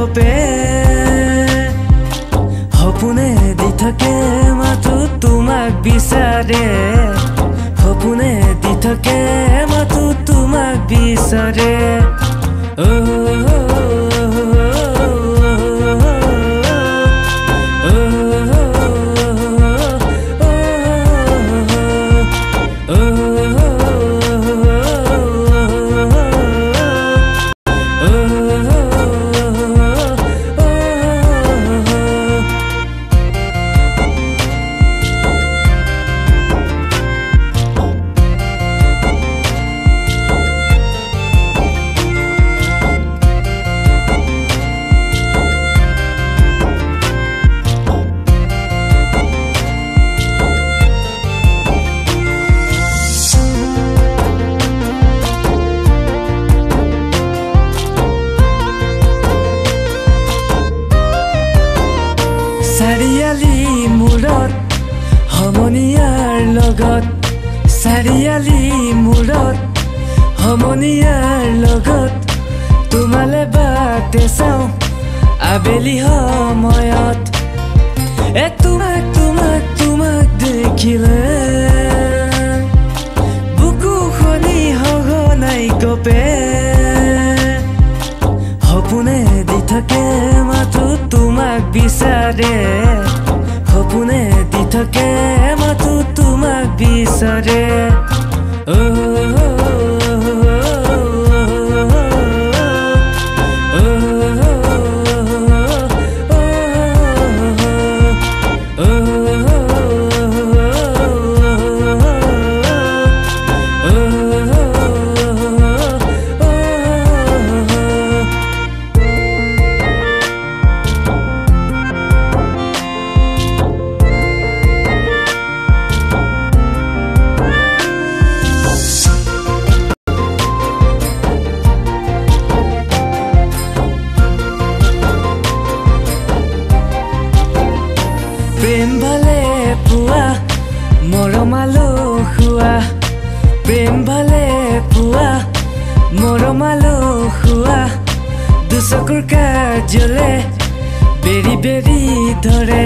কপে সপোনে দি থাকে মাথো তোমাক বিচাৰে সপোনে দি থাকে মাথো তোমাক বিচাৰে চাৰিয়ালি মূৰত সমনীয়াৰ লগত চাৰিয়ালি মূৰত সমনীয়াৰ লগত তোমালে বাটে চাওঁ আবেলি সময়ত তোমাক তোমাক তোমাক দেখিলে বুকুখনি সঘনাই কপে সপোনে দি থাকে মাথো তোমাক বিচাৰে সপোনে দি থাকে মাথো তোমাক বিচাৰে প্ৰেম ভালে পুৱা মৰমালো খুৱা প্ৰেম ভালে পুৱা মৰমালো খুৱা দুচকুৰ কাজলে বেৰি বেৰি ধৰে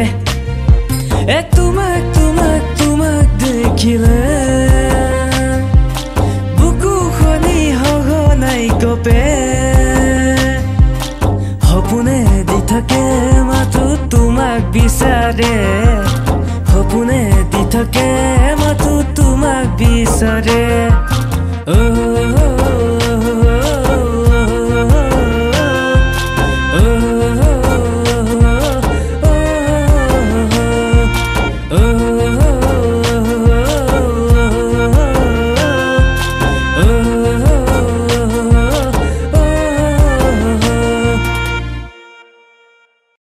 তোমাক তোমাক তোমাক দেখিলে বুকুখনি সঘনাই কপে সপোনে দি থাকে মাথো তোমাক বিচাৰে সপোনে দি থাকে মাথো তোমাক বিচাৰে